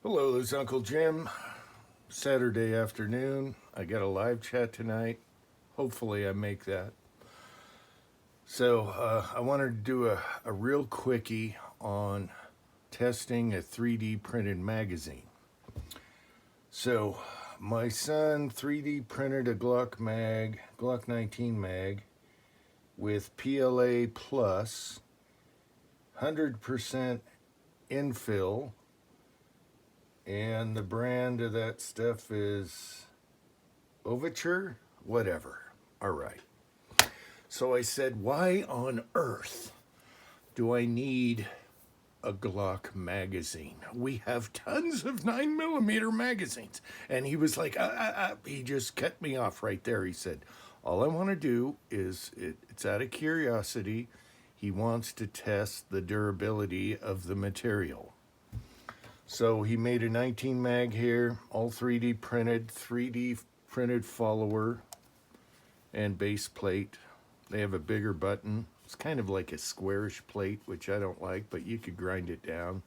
Hello, this is Uncle Jim. Saturday afternoon. I got a live chat tonight. Hopefully, I make that. I wanted to do a real quickie on testing a 3D printed magazine. So, my son 3D printed a Glock 19 mag, with PLA plus, 100% infill, and the brand of that stuff is Overture, whatever. All right. So I said, why on earth do I need a Glock magazine? We have tons of 9mm magazines. And he was like, he just cut me off right there. He said, all I want to do is, it's out of curiosity. He wants to test the durability of the material. So he made a 19 mag here, all 3D printed follower and base plate. They have a bigger button. It's kind of like a squarish plate, which I don't like, but you could grind it down.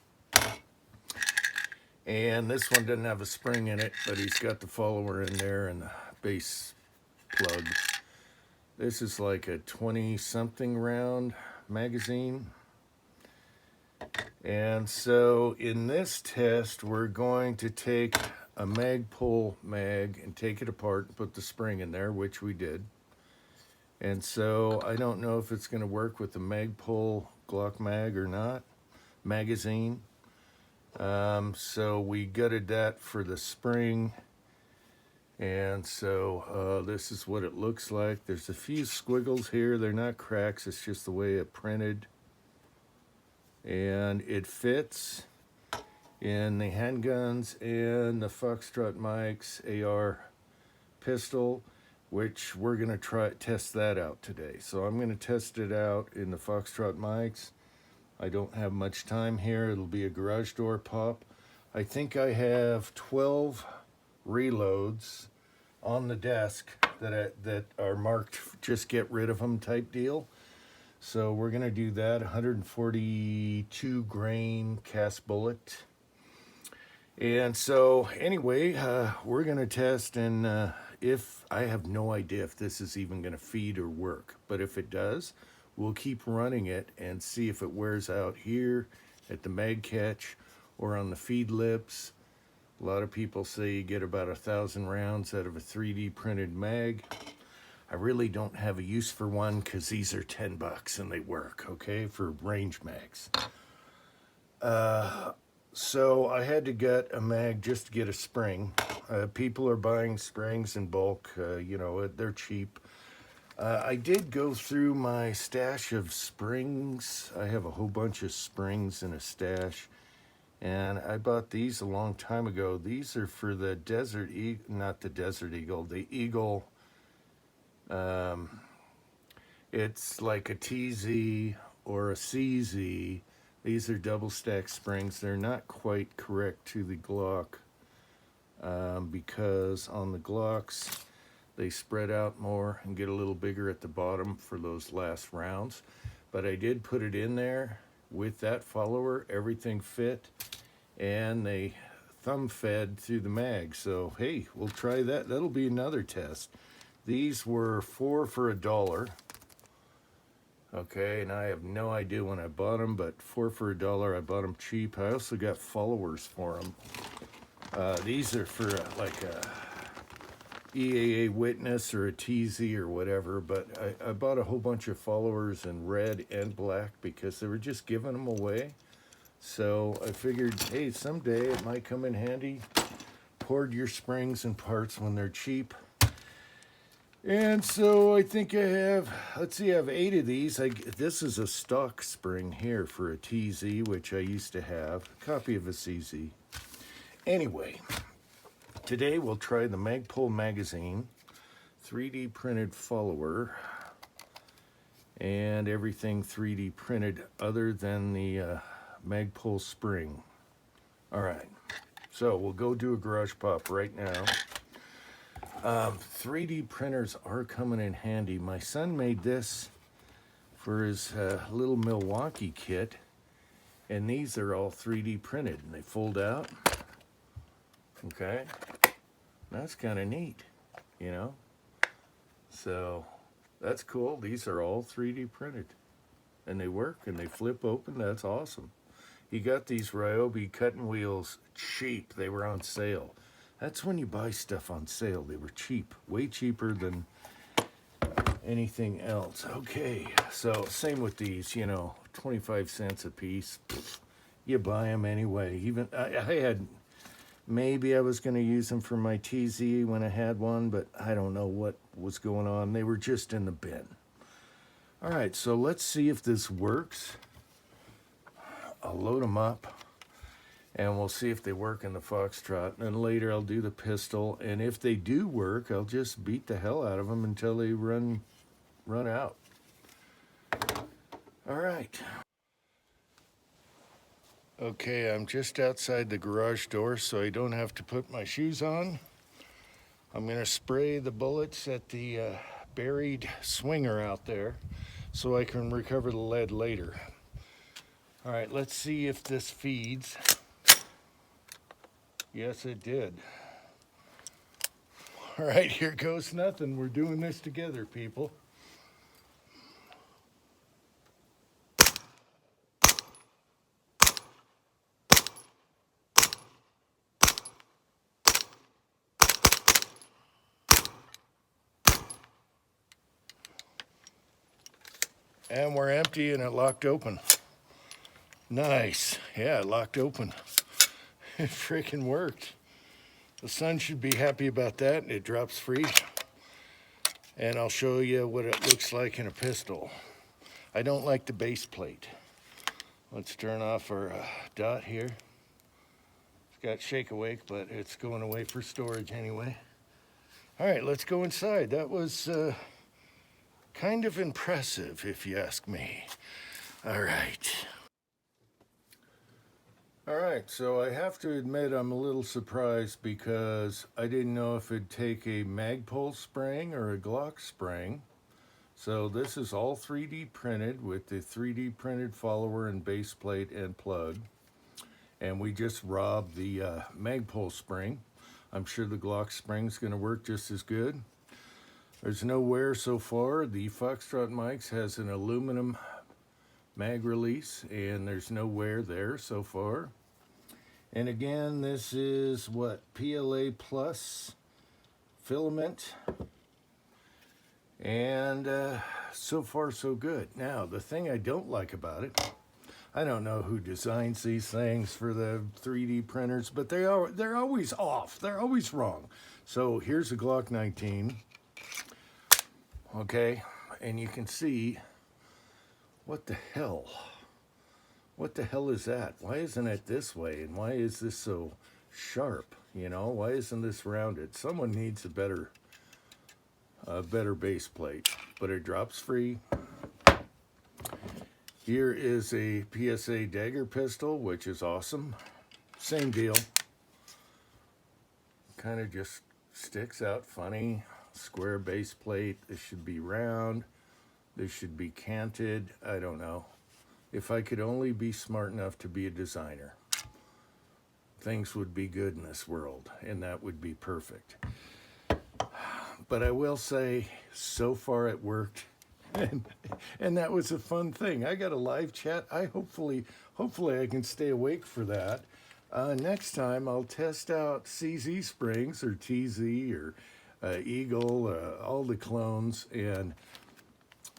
And this one doesn't have a spring in it, but he's got the follower in there and the base plug. This is like a 20-something round magazine. And so in this test, we're going to take a Magpul mag and take it apart and put the spring in there, which we did. And so I don't know if it's going to work with the Magpul Glock mag or not, magazine. So we gutted that for the spring. And so this is what it looks like. There's a few squiggles here. They're not cracks. It's just the way it printed. And it fits in the handguns and the Foxtrot Mike's AR pistol, which we're going to test that out today. So I'm going to test it out in the Foxtrot Mike's. I don't have much time here. It'll be a garage door pop. I think I have 12 reloads on the desk that are marked just get rid of them type deal. So we're going to do that, 142 grain cast bullet. And so anyway, we're going to test, and if I have no idea if this is even going to feed or work, but if it does, we'll keep running it and see if it wears out here at the mag catch or on the feed lips. A lot of people say you get about 1,000 rounds out of a 3D printed mag. I really don't have a use for one because these are $10 and they work, okay, for range mags. So I had to get a mag just to get a spring. People are buying springs in bulk, they're cheap. I did go through my stash of springs. I have a whole bunch of springs in a stash. And I bought these a long time ago. These are for the Desert Eagle, not the Desert Eagle, the Eagle. It's like a TZ or a CZ. These are double stack springs. They're not quite correct to the Glock because on the Glocks, they spread out more and get a little bigger at the bottom for those last rounds. But I did put it in there with that follower. Everything fit, and they thumb fed through the mag. So, hey, we'll try that. That'll be another test. These were 4 for $1. Okay, and I have no idea when I bought them, but 4 for $1. I bought them cheap. I also got followers for them. These are for like a EAA Witness or a TZ or whatever, but I bought a whole bunch of followers in red and black because they were just giving them away. So I figured, hey, someday it might come in handy. Hoard your springs and parts when they're cheap. And so I think I have, I have 8 of these. This is a stock spring here for a TZ, which I used to have. A copy of a CZ. Anyway, today we'll try the Magpul magazine, 3D printed follower, and everything 3D printed other than the Magpul spring. All right, so we'll go do a garage pop right now. 3D printers are coming in handy. My son made this for his little Milwaukee kit, and these are all 3D printed, and they fold out. Okay, that's kind of neat, you know. So that's cool. These are all 3D printed, and they work and they flip open. That's awesome. He got these Ryobi cutting wheels cheap. They were on sale. That's when you buy stuff on sale. They were cheap, way cheaper than anything else. Okay, so same with these, you know, 25 cents a piece. You buy them anyway. Even I had, maybe I was going to use them for my TZ when I had one, but I don't know what was going on. They were just in the bin. All right, so let's see if this works. I'll load them up and we'll see if they work in the Foxtrot. And then later I'll do the pistol. And if they do work, I'll just beat the hell out of them until they run out. All right. Okay, I'm just outside the garage door so I don't have to put my shoes on. I'm gonna spray the bullets at the buried swinger out there so I can recover the lead later. All right, let's see if this feeds. Yes, it did. All right, here goes nothing. We're doing this together, people. And we're empty and it locked open. Nice. Yeah, it locked open. It freaking worked. The sun should be happy about that. It drops free. And I'll show you what it looks like in a pistol. I don't like the base plate. Let's turn off our dot here. It's got shake awake, but it's going away for storage anyway. All right, let's go inside. That was kind of impressive, if you ask me. All right. All right, so I have to admit I'm a little surprised because I didn't know if it'd take a Magpul Spring or a Glock Spring. So this is all 3D printed with the 3D printed follower and base plate and plug. And we just robbed the Magpul Spring. I'm sure the Glock Spring's gonna work just as good. There's no wear so far. The Foxtrot Mics has an aluminum mag release and there's no wear there so far. And again, this is what, PLA plus filament. And so far so good. Now, the thing I don't like about it, I don't know who designs these things for the 3D printers, but they're always off. They're always wrong. So here's a Glock 19. Okay, and you can see, what the hell? What the hell is that? Why isn't it this way? And why is this so sharp? You know, why isn't this rounded? Someone needs a better base plate, but it drops free. Here is a PSA dagger pistol, which is awesome. Same deal. Kind of just sticks out funny. Square base plate. This should be round. This should be canted. I don't know. If I could only be smart enough to be a designer, things would be good in this world, and that would be perfect. But I will say, so far it worked, and that was a fun thing. I got a live chat. Hopefully I can stay awake for that. Next time I'll test out CZ Springs or TZ or Eagle, all the clones, and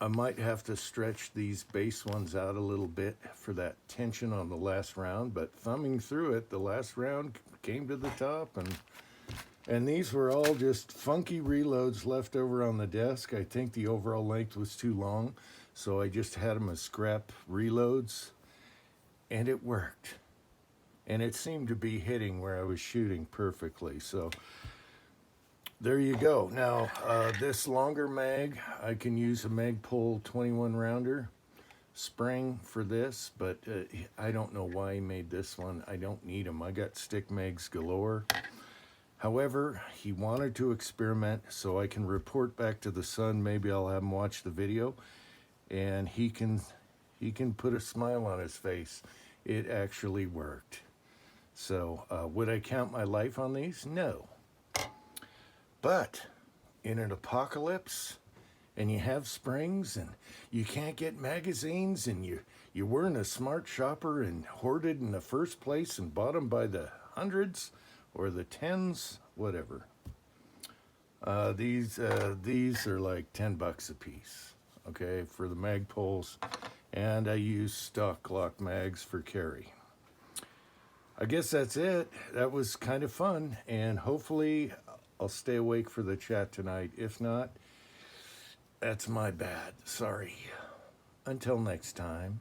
I might have to stretch these base ones out a little bit for that tension on the last round, but thumbing through it, the last round came to the top, and these were all just funky reloads left over on the desk. I think the overall length was too long, so I just had them as scrap reloads, and it worked. And it seemed to be hitting where I was shooting perfectly, so there you go. Now, this longer mag, I can use a Magpul 21 rounder spring for this, but I don't know why he made this one. I don't need them. I got stick mags galore. However, he wanted to experiment so I can report back to the son. Maybe I'll have him watch the video and he can put a smile on his face. It actually worked. So would I count my life on these? No. But in an apocalypse, and you have springs, and you can't get magazines, and you weren't a smart shopper and hoarded in the first place and bought them by the hundreds or the tens, whatever. These are like $10 a piece, okay, for the Magpuls, and I use stock lock mags for carry. I guess that's it. That was kind of fun, and hopefully I'll stay awake for the chat tonight. If not, that's my bad. Sorry. Until next time.